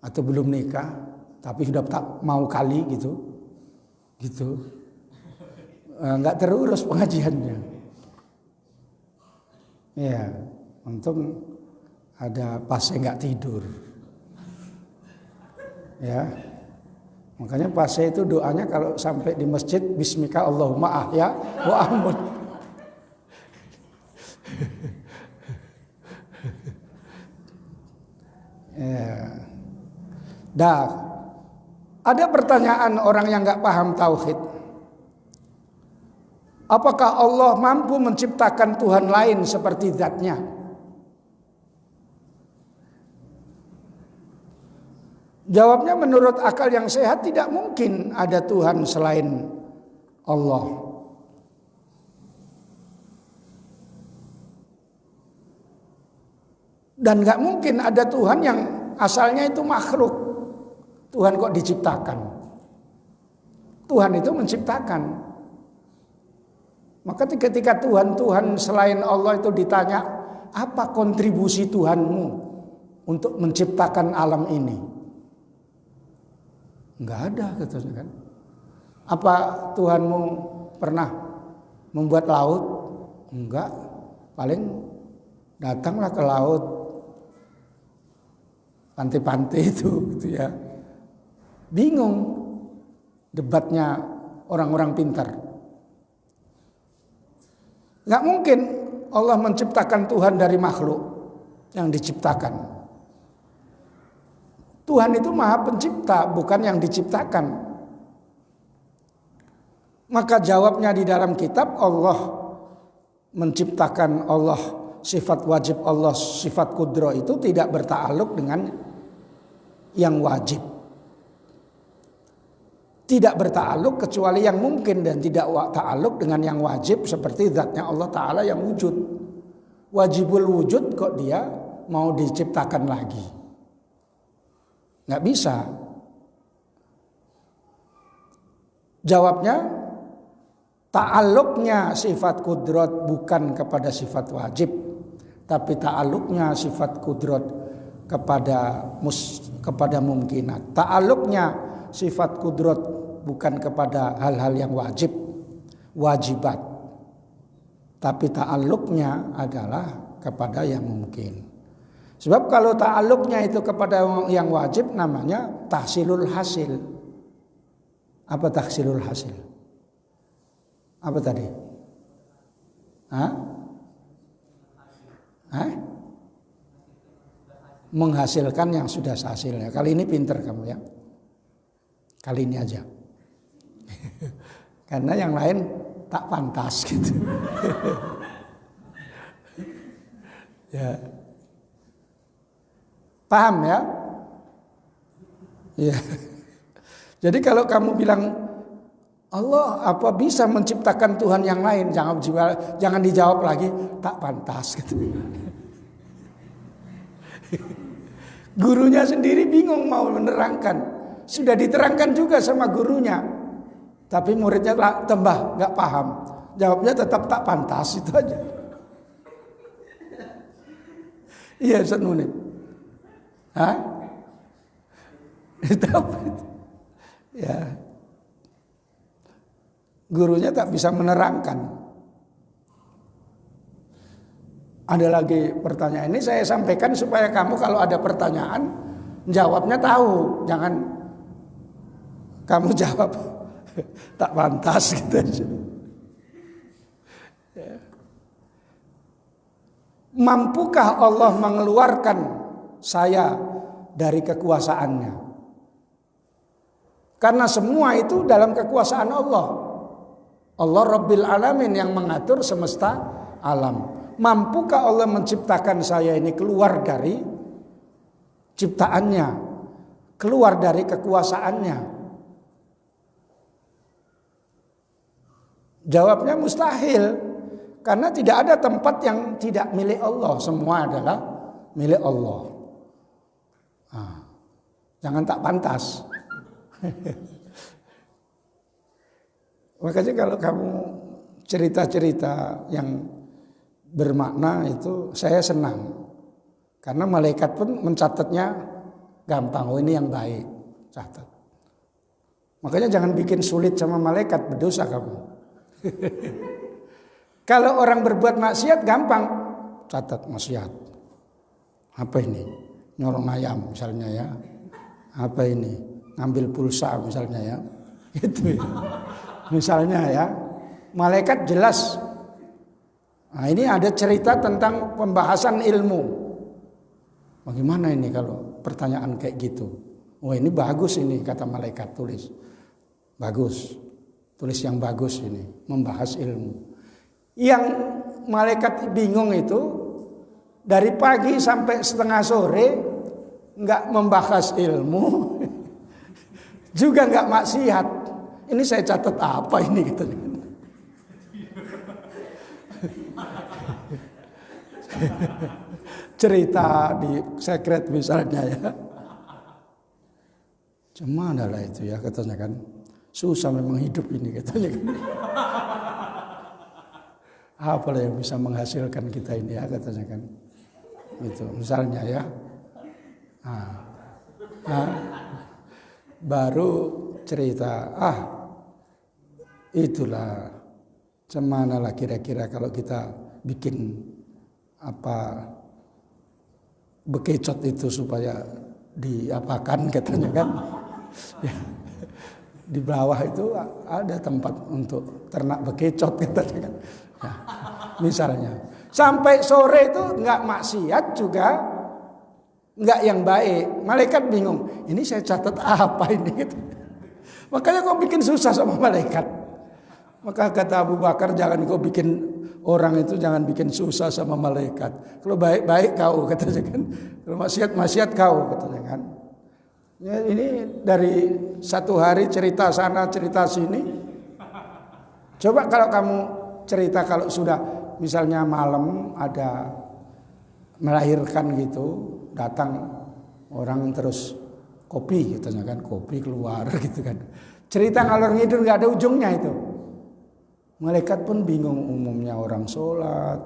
atau belum nikah tapi sudah tak mau kali gitu nggak terurus pengajiannya. Ya, untung ada pasnya nggak tidur. Ya, makanya pasnya itu doanya kalau sampai di masjid Bismika Allahumma ahya wa amut. Ya. Dah, ada pertanyaan orang yang nggak paham tauhid. Apakah Allah mampu menciptakan Tuhan lain seperti zatnya? Jawabnya menurut akal yang sehat tidak mungkin ada Tuhan selain Allah. Dan gak mungkin ada Tuhan yang asalnya itu makhluk. Tuhan kok diciptakan? Tuhan itu menciptakan. Maka ketika Tuhan selain Allah itu ditanya, apa kontribusi Tuhanmu untuk menciptakan alam ini? Enggak ada katanya kan. Apa Tuhanmu pernah membuat laut? Enggak. Paling datanglah ke laut pantai-pantai itu gitu ya. Bingung debatnya orang-orang pintar. Enggak mungkin Allah menciptakan Tuhan dari makhluk yang diciptakan. Tuhan itu Maha Pencipta, bukan yang diciptakan. Maka jawabnya di dalam kitab, Allah menciptakan, Allah sifat wajib Allah, sifat kudro itu tidak berta'aluk dengan yang wajib. Tidak berta'aluk kecuali yang mungkin, dan tidak ta'aluk dengan yang wajib seperti zatnya Allah Ta'ala yang wujud. Wajibul wujud kok dia mau diciptakan lagi? Nggak bisa. Jawabnya, ta'aluknya sifat kudrat bukan kepada sifat wajib, tapi ta'aluknya sifat kudrat kepada mungkinat. Ta'aluknya sifat kudrat bukan kepada hal-hal yang wajibat, tapi ta'aluknya adalah kepada yang mungkin. Sebab kalau ta'aluknya itu kepada yang wajib, namanya tahsilul hasil. Apa tahsilul hasil? Apa tadi? Menghasilkan yang sudah hasilnya. Kali ini pinter kamu ya. Kali ini aja. Karena yang lain tak pantas gitu. Ya. Paham ya? Ya. Jadi kalau kamu bilang Allah apa bisa menciptakan Tuhan yang lain, jangan dijawab lagi tak pantas gitu. Gurunya sendiri bingung mau menerangkan. Sudah diterangkan juga sama gurunya, tapi muridnya tambah nggak paham. Jawabnya tetap tak pantas, itu aja. Iya, Ustaz Munib. Ya, gurunya tak bisa menerangkan. Ada lagi pertanyaan, ini saya sampaikan supaya kamu kalau ada pertanyaan jawabnya tahu, jangan kamu jawab tak pantas gitu aja. Ya. Mampukah Allah mengeluarkan saya dari kekuasaannya? Karena semua itu dalam kekuasaan Allah. Allah Rabbil Alamin yang mengatur semesta alam. Mampukah Allah menciptakan saya ini keluar dari ciptaannya, keluar dari kekuasaannya? Jawabnya mustahil. Karena tidak ada tempat yang tidak milik Allah. Semua adalah milik Allah. Jangan tak pantas. Makanya kalau kamu cerita-cerita yang bermakna itu saya senang. Karena malaikat pun mencatatnya gampang. Oh ini yang baik, catat. Makanya jangan bikin sulit sama malaikat, berdosa kamu. Kalau orang berbuat maksiat gampang, catat maksiat. Apa ini? Nyolong ayam misalnya ya. Apa ini? Ngambil pulsa misalnya ya. Itu ya. Misalnya ya. Malaikat jelas. Nah, ini ada cerita tentang pembahasan ilmu. Bagaimana ini kalau pertanyaan kayak gitu? Oh ini bagus ini kata malaikat, tulis. Bagus. Tulis yang bagus ini, membahas ilmu. Yang malaikat bingung itu dari pagi sampai setengah sore nggak membahas ilmu, juga nggak maksiat. Ini saya catat apa ini gitu. Cerita di sekret misalnya ya. Cuman adalah itu ya katanya kan. Susah memang hidup ini katanya kan. Apalah yang bisa menghasilkan kita ini ya katanya kan. Itu misalnya ya. Nah, nah, baru cerita, itulah cemana lah kira-kira kalau kita bikin apa bekecot itu supaya diapakan katanya kan. Ya, di bawah itu ada tempat untuk ternak bekecot katanya kan. Ya, misalnya sampai sore itu nggak maksiat juga nggak yang baik. Malaikat bingung, ini saya catat apa ini gitu. Makanya kau bikin susah sama malaikat. Maka kata Abu Bakar, jangan kau bikin orang itu, jangan bikin susah sama malaikat. Kalau baik-baik kau katanya kan. Kalau maksiat kau katanya kan. Ya, ini dari satu hari cerita sana cerita sini. Coba kalau kamu cerita kalau sudah misalnya malam ada melahirkan gitu, datang orang terus kopi katanya kan, kopi keluar gitu kan. Cerita ngalor ngidul nggak ada ujungnya itu. Malaikat pun bingung, umumnya orang sholat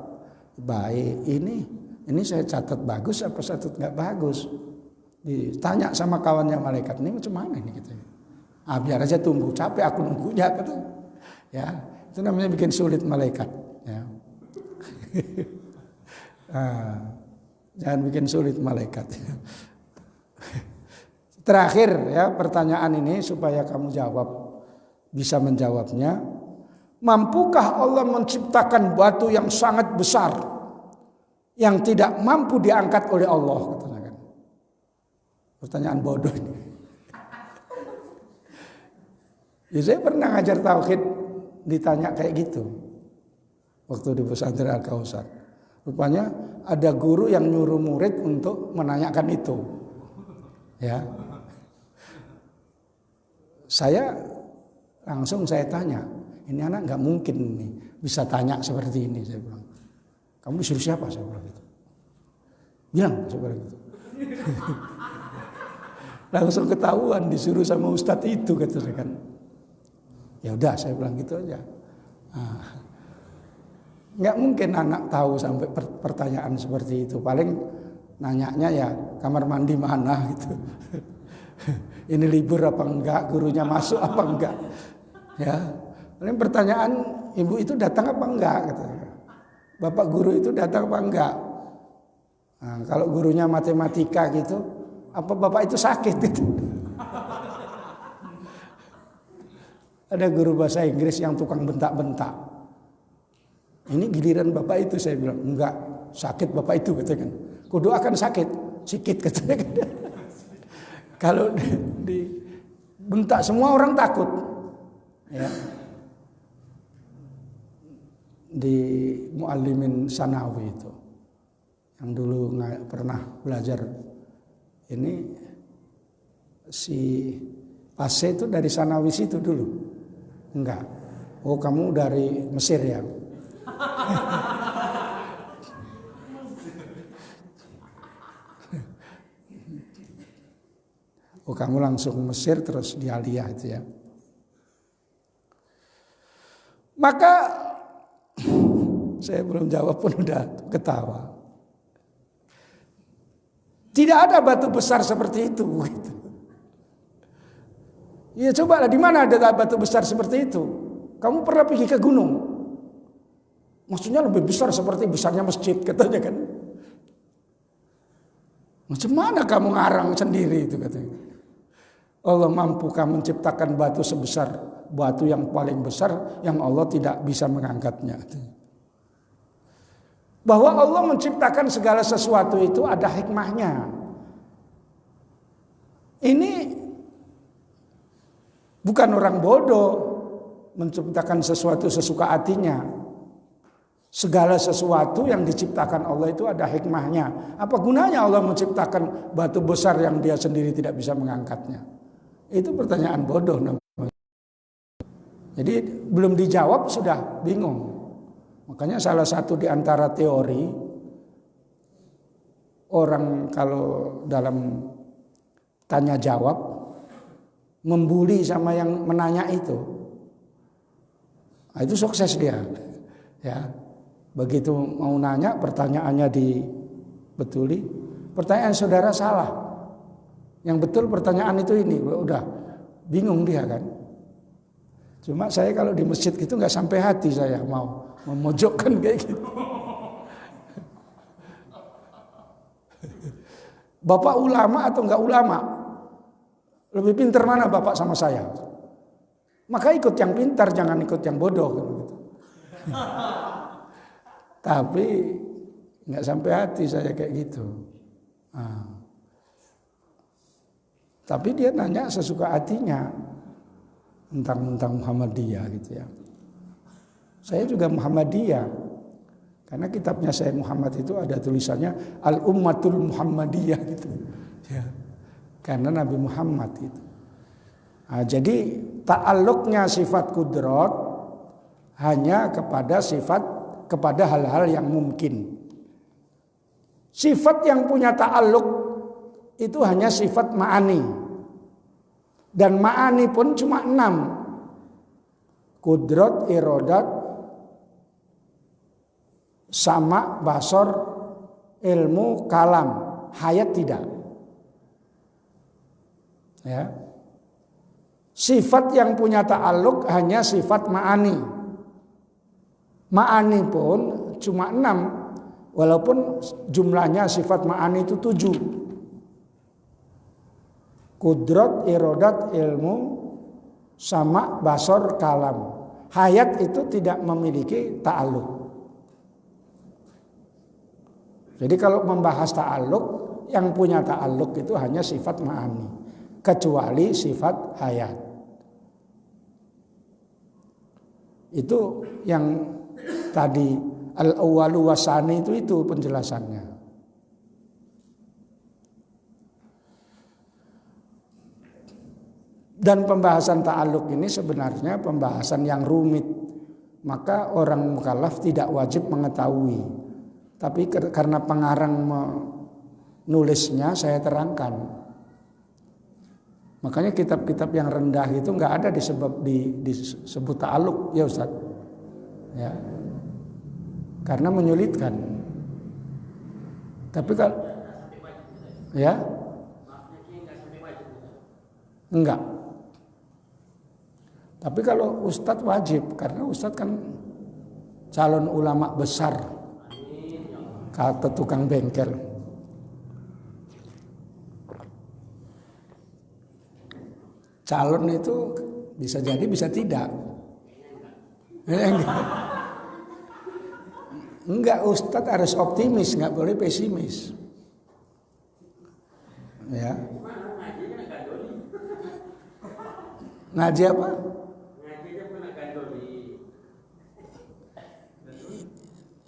baik, ini saya catat bagus apa catat nggak bagus. Ditanya sama kawannya malaikat, ini macam mana ini gitu. Biar aja tunggu, capek aku nunggunya gitu. Ya, itu namanya bikin sulit malaikat. Ya. Jangan bikin sulit malaikat. Terakhir ya pertanyaan ini supaya kamu bisa menjawabnya. Mampukah Allah menciptakan batu yang sangat besar yang tidak mampu diangkat oleh Allah? Katanya kan. Pertanyaan bodoh ini. Ya, saya pernah ngajar tauhid ditanya kayak gitu waktu di pesantren Al-Kautsar. Rupanya ada guru yang nyuruh murid untuk menanyakan itu. Ya. Saya langsung tanya. Ini anak nggak mungkin nih bisa tanya seperti ini, saya bilang. Kamu disuruh siapa? Saya bilang gitu. Bilang, saya bilang gitu. Langsung ketahuan disuruh sama ustadz itu katanya kan. Ya udah, saya bilang gitu aja. Nggak mungkin anak tahu sampai pertanyaan seperti itu. Paling nanyanya ya kamar mandi mana gitu. Ini libur apa enggak? Gurunya masuk apa enggak? Ya. Paling pertanyaan ibu itu datang apa enggak katanya. Bapak guru itu datang apa enggak? Nah, kalau gurunya matematika gitu, apa bapak itu sakit gitu. Ada guru bahasa Inggris yang tukang bentak-bentak. Ini giliran bapak itu, saya bilang enggak, sakit bapak itu katanya kan. Kudu akan sakit, sikit katanya kan. Kalau dibentak semua orang takut. Ya. Di Muallimin Sanawi itu yang dulu pernah belajar ini si Pase itu dari Sanawi situ dulu. Enggak. Oh, kamu dari Mesir ya? Oh, kamu langsung Mesir terus di Aliyah itu ya. Maka saya belum jawab pun udah ketawa. Tidak ada batu besar seperti itu. Gitu. Ya cobalah, di mana ada batu besar seperti itu? Kamu pernah pergi ke gunung? Maksudnya lebih besar seperti besarnya masjid katanya kan? Macam mana kamu ngarang sendiri itu katanya? Allah mampukah menciptakan batu sebesar batu yang paling besar yang Allah tidak bisa mengangkatnya? Bahwa Allah menciptakan segala sesuatu itu ada hikmahnya. Ini bukan orang bodoh menciptakan sesuatu sesuka hatinya. Segala sesuatu yang diciptakan Allah itu ada hikmahnya. Apa gunanya Allah menciptakan batu besar yang dia sendiri tidak bisa mengangkatnya? Itu pertanyaan bodoh namanya. Jadi belum dijawab sudah bingung. Makanya salah satu di antara teori orang kalau dalam tanya jawab membuli sama yang menanya itu. Nah, itu sukses dia. Ya. Begitu mau nanya pertanyaannya dibetuli, pertanyaan saudara salah. Yang betul pertanyaan itu ini, udah bingung dia kan. Cuma saya kalau di masjid gitu nggak sampai hati saya mau memojokkan kayak gitu. Bapak ulama atau enggak ulama? Lebih pintar mana bapak sama saya? Maka ikut yang pintar, jangan ikut yang bodoh gitu. Tapi nggak sampai hati saya kayak gitu. Tapi dia nanya sesuka hatinya tentang Muhammadiyah gitu ya. Saya juga Muhammadiyah. Karena kitabnya saya Muhammad itu ada tulisannya Al-Ummatul Muhammadiyah gitu. Ya. Karena Nabi Muhammad itu. Jadi ta'alluqnya sifat kudrat hanya kepada hal-hal yang mungkin. Sifat yang punya ta'alluq itu hanya sifat ma'ani. Dan ma'ani pun cuma 6. Kudrat, iradat, sama, basor, ilmu, kalam. Hayat tidak. Ya. Sifat yang punya ta'alluq hanya sifat ma'ani. Ma'ani pun cuma 6. Walaupun jumlahnya sifat ma'ani itu 7. Kudrat, iradat, ilmu, sama, basor, kalam. Hayat itu tidak memiliki ta'alluq. Jadi kalau membahas ta'alluq, yang punya ta'alluq itu hanya sifat ma'ani. Kecuali sifat hayat. Itu yang tadi al-awwalu wasani itu penjelasannya. Dan pembahasan ta'alluq ini sebenarnya pembahasan yang rumit. Maka orang mukallaf tidak wajib mengetahui. Tapi karena pengarang menulisnya saya terangkan. Makanya kitab-kitab yang rendah itu nggak ada disebut ta'alluq ya Ustaz. Ya. Karena menyulitkan. Tapi kalau ya enggak. Tapi kalau Ustadz wajib, karena Ustadz kan calon ulama besar, kata tukang bengkel. Calon itu bisa jadi bisa tidak. Enggak, Ustadz harus optimis, enggak boleh pesimis. Ya. Ngaji apa?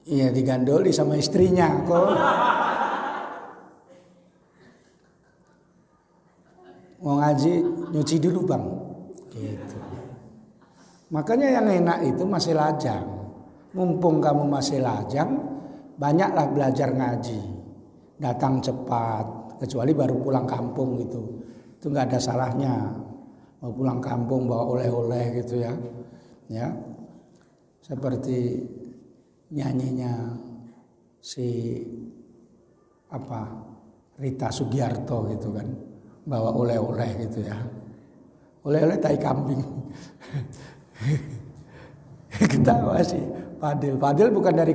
Iya, digandoli sama istrinya kok. Mau ngaji nyuci dulu bang, gitu. Makanya yang enak itu masih lajang. Mumpung kamu masih lajang, banyaklah belajar ngaji. Datang cepat, kecuali baru pulang kampung gitu. Itu nggak ada salahnya. Mau pulang kampung bawa oleh-oleh gitu ya. Ya. Seperti nyanyinya si Rita Sugiarto gitu kan. Bawa oleh-oleh gitu ya. Oleh-oleh tai kambing. Ketawa sih. Fadil bukan dari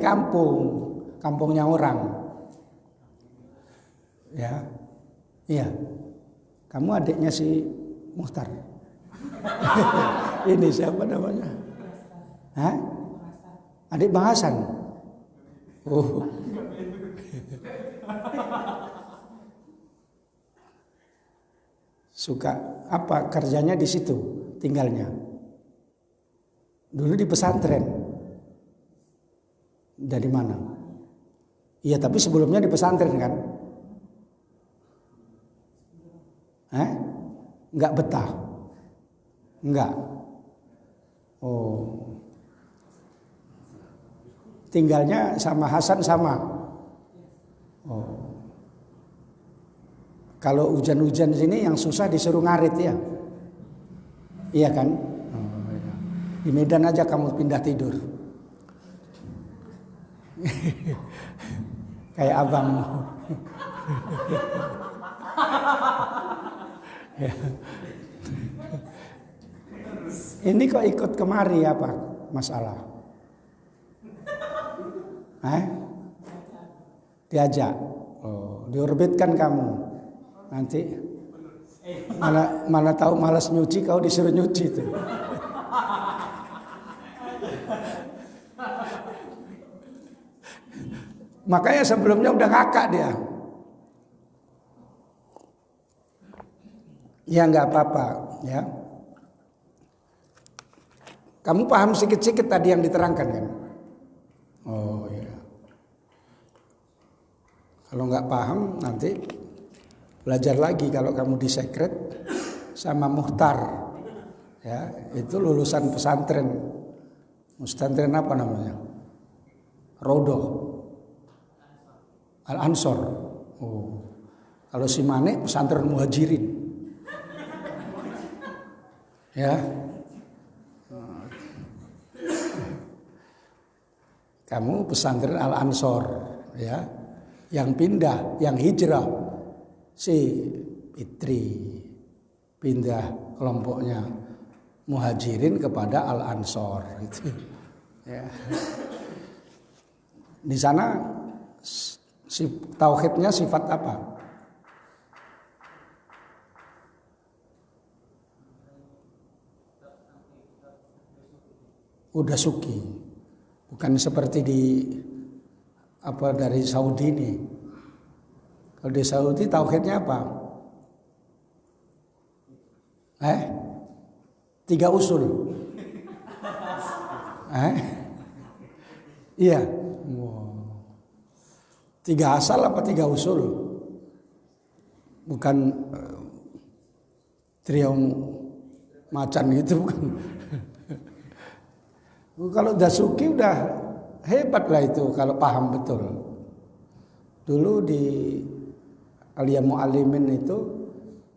kampungnya orang. Ya, iya. Kamu adiknya si Muhtar. Ini siapa namanya? Hah? Adik Bang Hasan. Oh. Suka apa kerjanya di situ, tinggalnya. Dulu di pesantren. Dari mana? Iya, tapi sebelumnya di pesantren kan? Enggak betah? Enggak. Oh. Tinggalnya sama Hasan sama. Oh. Kalau hujan-hujan sini yang susah disuruh ngarit ya. Iya kan? Oh, iya. Di Medan aja kamu pindah tidur. Kayak abangmu. Ya. Ini kok ikut kemari apa masalah? Diajak. Oh, diorbitkan kamu. Nanti mana tahu malas nyuci, kau disuruh nyuci tuh. Makanya sebelumnya udah ngakak dia. Ya nggak apa-apa, ya. Kamu paham sedikit-sedikit tadi yang diterangkan kan? Oh ya. Kalau nggak paham nanti belajar lagi kalau kamu di sekret sama Muhtar. Ya, itu lulusan pesantren. Pesantren apa namanya? Rodo. Al-Ansor. Oh. Kalau si Manik pesantren Muhajirin. Ya. Kamu pesantren Al-Ansor, ya. Yang pindah, yang hijrah si Fitri pindah kelompoknya Muhajirin kepada Al-Ansor gitu. Ya. Di sana si tauhidnya sifat apa? Udah suki. Bukan seperti dari Saudi ini. Kalau di Saudi tauhidnya apa? 3 usul. Iya. Wow. 3 asal apa 3 usul? Bukan triom macan gitu bukan. Kalau Dasuki udah hebat lah itu kalau paham betul. Dulu di Alia Mu'alimin itu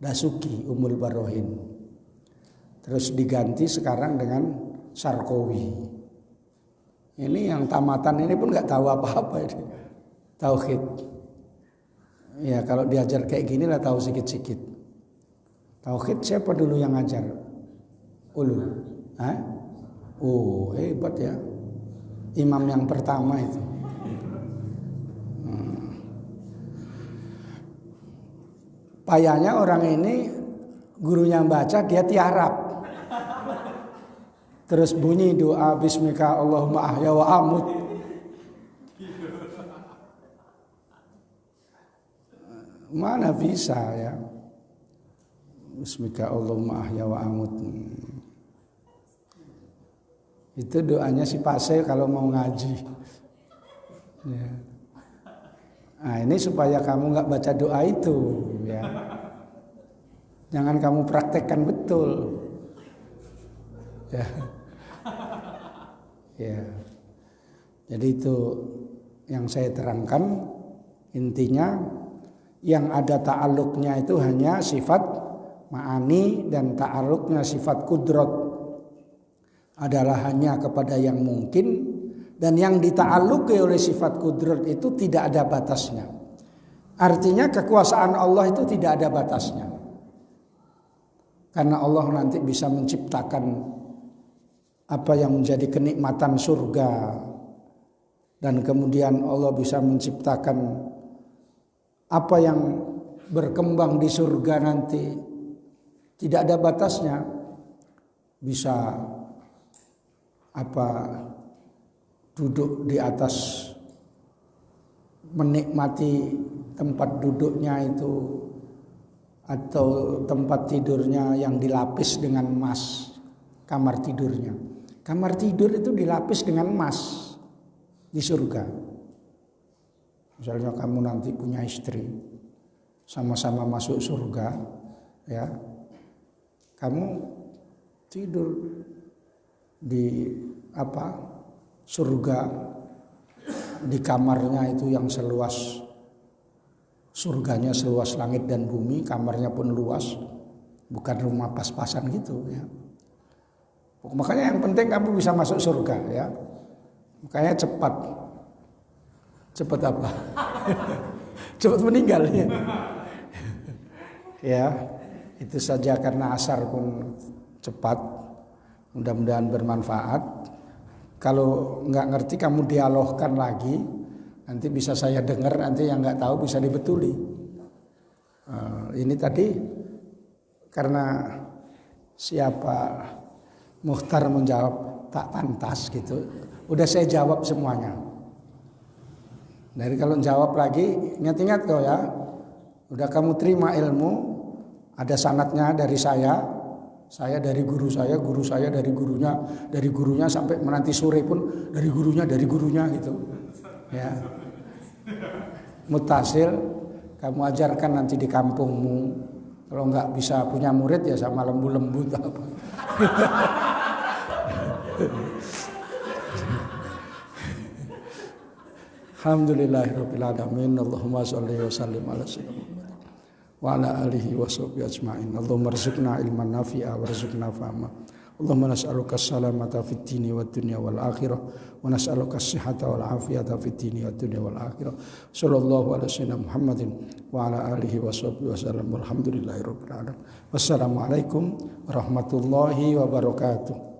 Dasuki Umul Barohin. Terus diganti sekarang dengan Sarkowi. Ini yang tamatan ini pun nggak tahu apa-apa ini. Tauhid. Ya kalau diajar kayak gini lah tahu sedikit-sedikit. Tauhid siapa dulu yang ngajar? Ulul. Oh hebat ya. Imam yang pertama itu. Payahnya orang ini gurunya baca dia tiarap. Terus bunyi doa Bismika Allahumma ahya wa amut. Mana bisa ya. Bismika Allahumma ahya wa amut. Itu doanya si Pasel kalau mau ngaji. Ya. Nah ini supaya kamu nggak baca doa itu, ya. Jangan kamu praktekkan betul. Ya. Ya. Jadi itu yang saya terangkan. Intinya yang ada ta'aluknya itu hanya sifat ma'ani dan ta'aluknya sifat kudrat adalah hanya kepada yang mungkin, dan yang dita'alluqi oleh sifat kudrat itu tidak ada batasnya. Artinya kekuasaan Allah itu tidak ada batasnya. Karena Allah nanti bisa menciptakan apa yang menjadi kenikmatan surga, dan kemudian Allah bisa menciptakan apa yang berkembang di surga nanti tidak ada batasnya. Bisa duduk di atas, menikmati tempat duduknya itu, atau tempat tidurnya yang dilapis dengan emas, kamar tidurnya. Kamar tidur itu dilapis dengan emas di surga. Misalnya kamu nanti punya istri, sama-sama masuk surga, ya, kamu tidur di surga, di kamarnya itu yang seluas surganya, seluas langit dan bumi, kamarnya pun luas, bukan rumah pas-pasan gitu ya. Makanya yang penting kamu bisa masuk surga ya. Makanya cepat apa? Cepat meninggal ya. Ya. Itu saja karena asar pun cepat. Mudah-mudahan bermanfaat. Kalau nggak ngerti kamu dialogkan lagi, nanti bisa saya dengar, nanti yang nggak tahu bisa dibetuli. Ini tadi karena siapa Mukhtar menjawab tak pantas gitu, udah saya jawab semuanya. Dari kalau jawab lagi, ingat-ingat kau ya, udah kamu terima ilmu, ada sanadnya dari saya dari guru saya dari gurunya sampai menanti sore pun dari gurunya gitu. Ya. Mutasil, kamu ajarkan nanti di kampungmu. Kalau nggak bisa punya murid ya sama lembu-lembu apa. Alhamdulillahirabbil alamin. Allahumma shalli wa sallim ala sayyidina Muhammad wa ala alihi wa sahbihi ajmain. Allahumma rzuqna ilman nafi'a warzuqna fahma. Allahumma nas'aluka as-salamata fid dini wad dunya wal akhirah wa nas'aluka as-sihhata wal afiyata fid dini wad dunya wal akhirah. Sallallahu ala sayyidina Muhammadin wa ala alihi wa sahbihi wasallam. Walhamdulillahirabbil alamin. Wassalamualaikum warahmatullahi wabarakatuh.